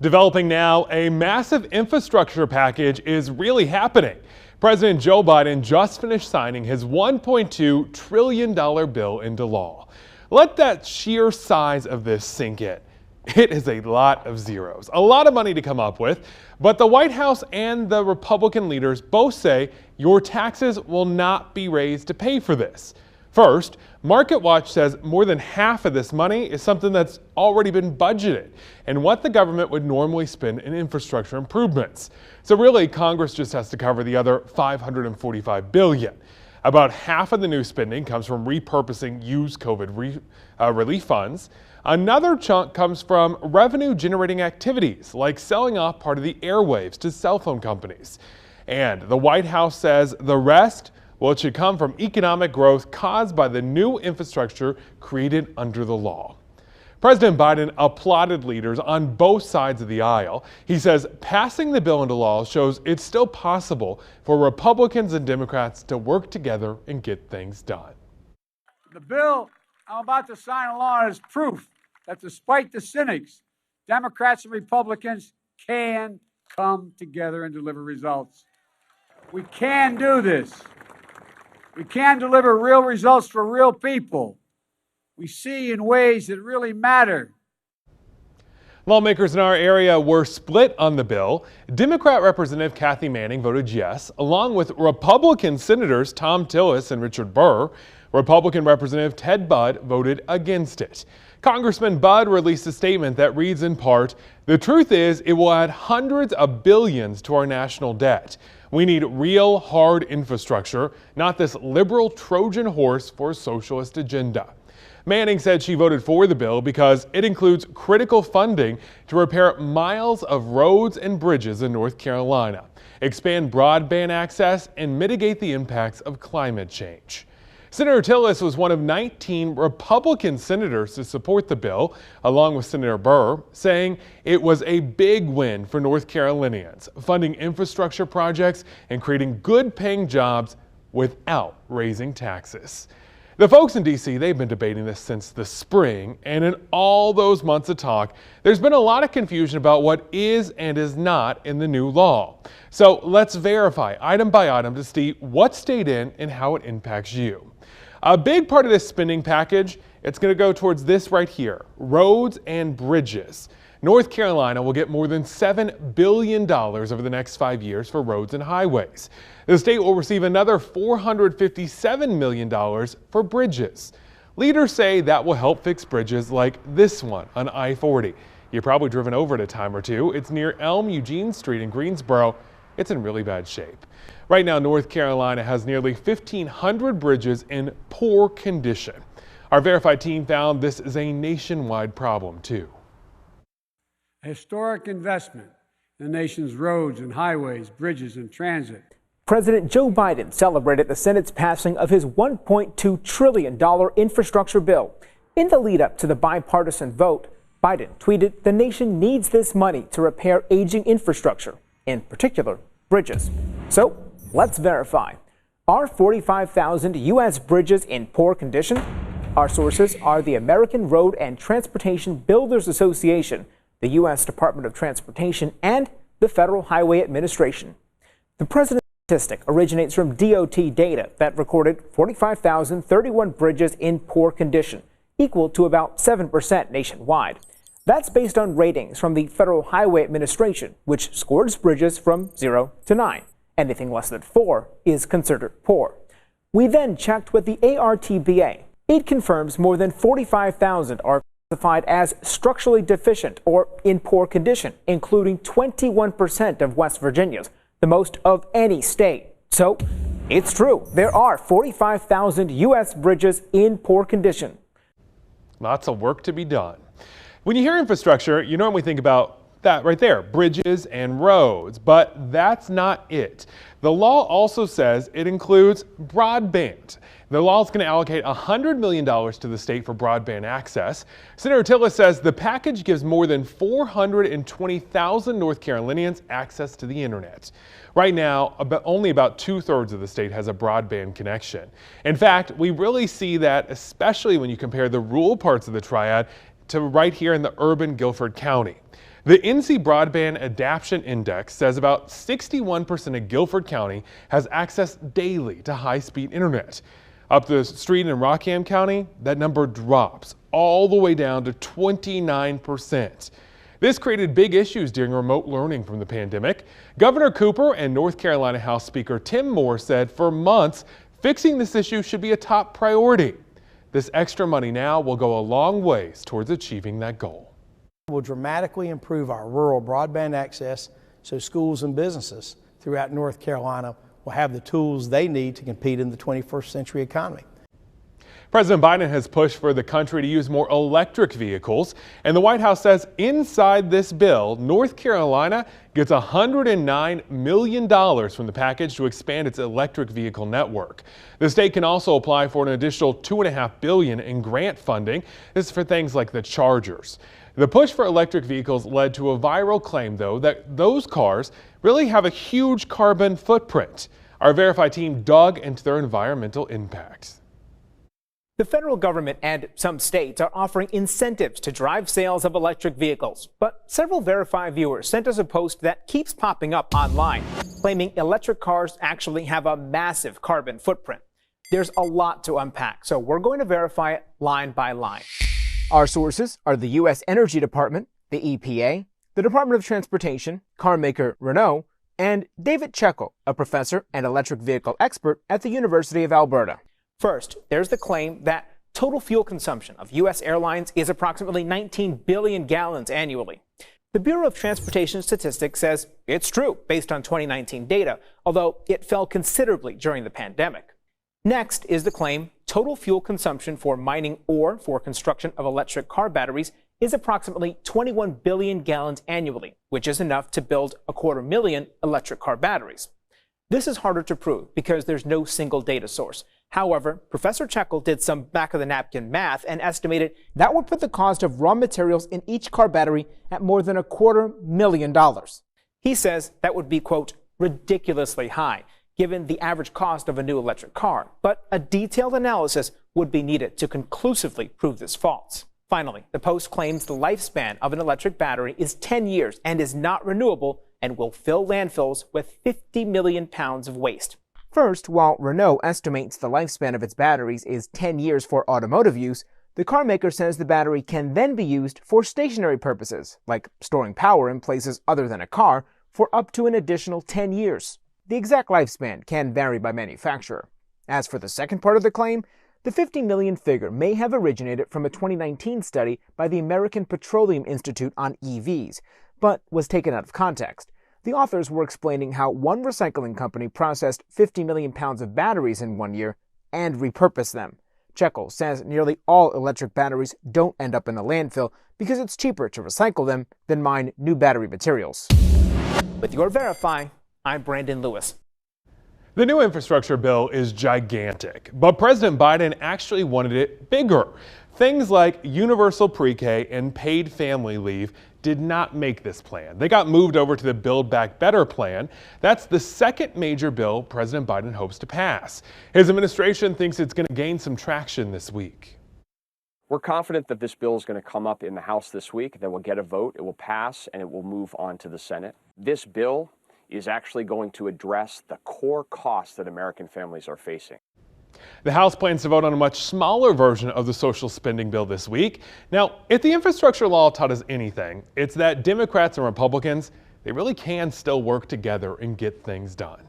Developing now, a massive infrastructure package is really happening. President Joe Biden just finished signing his $1.2 trillion bill into law. Let that sheer size of this sink in. It is a lot of zeros, a lot of money to come up with, but the White House and the Republican leaders both say your taxes will not be raised to pay for this. First, MarketWatch says more than half of this money is something that's already been budgeted and what the government would normally spend in infrastructure improvements. So really, Congress just has to cover the other $545 billion. About half of the new spending comes from repurposing used COVID relief funds. Another chunk comes from revenue-generating activities, like selling off part of the airwaves to cell phone companies. And the White House says the rest, well, it should come from economic growth caused by the new infrastructure created under the law. President Biden applauded leaders on both sides of the aisle. He says passing the bill into law shows it's still possible for Republicans and Democrats to work together and get things done. The bill I'm about to sign along is proof that despite the cynics, Democrats and Republicans can come together and deliver results. We can do this. We can deliver real results for real people. We see in ways that really matter. Lawmakers in our area were split on the bill. Democrat Representative Kathy Manning voted yes, along with Republican Senators Tom Tillis and Richard Burr. Republican Representative Ted Budd voted against it. Congressman Budd released a statement that reads in part, "The truth is it will add hundreds of billions to our national debt. We need real, hard infrastructure, not this liberal Trojan horse for a socialist agenda." Manning said she voted for the bill because it includes critical funding to repair miles of roads and bridges in North Carolina, expand broadband access, and mitigate the impacts of climate change. Senator Tillis was one of 19 Republican senators to support the bill, along with Senator Burr, saying it was a big win for North Carolinians, funding infrastructure projects and creating good-paying jobs without raising taxes. The folks in D.C., they've been debating this since the spring, and in all those months of talk, there's been a lot of confusion about what is and is not in the new law. So let's verify item by item to see what stayed in and how it impacts you. A big part of this spending package, it's going to go towards this right here, roads and bridges. North Carolina will get more than $7 billion over the next 5 years for roads and highways. The state will receive another $457 million for bridges. Leaders say that will help fix bridges like this one on I-40. You've probably driven over it a time or two. It's near Elm Eugene Street in Greensboro. It's in really bad shape. Right now, North Carolina has nearly 1,500 bridges in poor condition. Our Verified team found this is a nationwide problem, too. A historic investment in the nation's roads and highways, bridges, and transit. President Joe Biden celebrated the Senate's passing of his $1.2 trillion infrastructure bill. In the lead up to the bipartisan vote, Biden tweeted the nation needs this money to repair aging infrastructure, in particular, bridges. So let's verify. Are 45,000 U.S. bridges in poor condition? Our sources are the American Road and Transportation Builders Association, the U.S. Department of Transportation, and the Federal Highway Administration. The president's statistic originates from DOT data that recorded 45,031 bridges in poor condition, equal to about 7% nationwide. That's based on ratings from the Federal Highway Administration, which scores bridges from 0 to 9. Anything less than 4 is considered poor. We then checked with the ARTBA. It confirms more than 45,000 are classified as structurally deficient or in poor condition, including 21% of West Virginia's, the most of any state. So it's true, there are 45,000 U.S. bridges in poor condition. Lots of work to be done. When you hear infrastructure, you normally think about that right there, bridges and roads, but that's not it. The law also says it includes broadband. The law is going to allocate $100 million to the state for broadband access. Senator Tillis says the package gives more than 420,000 North Carolinians access to the internet. Right now, only about 2/3 of the state has a broadband connection. In fact, we really see that especially when you compare the rural parts of the Triad to right here in the urban Guilford County. The NC Broadband Adaption Index says about 61% of Guilford County has access daily to high-speed internet. Up the street in Rockham County, that number drops all the way down to 29%. This created big issues during remote learning from the pandemic. Governor Cooper and North Carolina House Speaker Tim Moore said for months, fixing this issue should be a top priority. This extra money now will go a long ways towards achieving that goal. It will dramatically improve our rural broadband access so schools and businesses throughout North Carolina will have the tools they need to compete in the 21st century economy. President Biden has pushed for the country to use more electric vehicles, and the White House says inside this bill, North Carolina gets $109 million from the package to expand its electric vehicle network. The state can also apply for an additional $2.5 billion in grant funding. This is for things like the chargers. The push for electric vehicles led to a viral claim, though, that those cars really have a huge carbon footprint. Our Verify team dug into their environmental impact. The federal government and some states are offering incentives to drive sales of electric vehicles. But several Verify viewers sent us a post that keeps popping up online, claiming electric cars actually have a massive carbon footprint. There's a lot to unpack, so we're going to verify it line by line. Our sources are the U.S. Energy Department, the EPA, the Department of Transportation, car maker Renault, and David Checkle, a professor and electric vehicle expert at the University of Alberta. First, there's the claim that total fuel consumption of U.S. airlines is approximately 19 billion gallons annually. The Bureau of Transportation Statistics says it's true based on 2019 data, although it fell considerably during the pandemic. Next is the claim total fuel consumption for mining or for construction of electric car batteries is approximately 21 billion gallons annually, which is enough to build 250,000 electric car batteries. This is harder to prove because there's no single data source. However, Professor Checkle did some back-of-the-napkin math and estimated that would put the cost of raw materials in each car battery at more than $250,000. He says that would be, quote, ridiculously high, given the average cost of a new electric car. But a detailed analysis would be needed to conclusively prove this false. Finally, the post claims the lifespan of an electric battery is 10 years and is not renewable and will fill landfills with 50 million pounds of waste. First, while Renault estimates the lifespan of its batteries is 10 years for automotive use, the car maker says the battery can then be used for stationary purposes, like storing power in places other than a car, for up to an additional 10 years. The exact lifespan can vary by manufacturer. As for the second part of the claim, the 50 million figure may have originated from a 2019 study by the American Petroleum Institute on EVs, but was taken out of context. The authors were explaining how one recycling company processed 50 million pounds of batteries in 1 year and repurposed them. Checkle says nearly all electric batteries don't end up in a landfill because it's cheaper to recycle them than mine new battery materials. With your Verify, I'm Brandon Lewis. The new infrastructure bill is gigantic, but President Biden actually wanted it bigger. Things like universal pre-K and paid family leave did not make this plan. They got moved over to the Build Back Better plan. That's the second major bill President Biden hopes to pass. His administration thinks it's going to gain some traction this week. We're confident that this bill is going to come up in the House this week, that we'll get a vote, it will pass, and it will move on to the Senate. This bill is actually going to address the core costs that American families are facing. The House plans to vote on a much smaller version of the social spending bill this week. Now, if the infrastructure law taught us anything, it's that Democrats and Republicans, they really can still work together and get things done.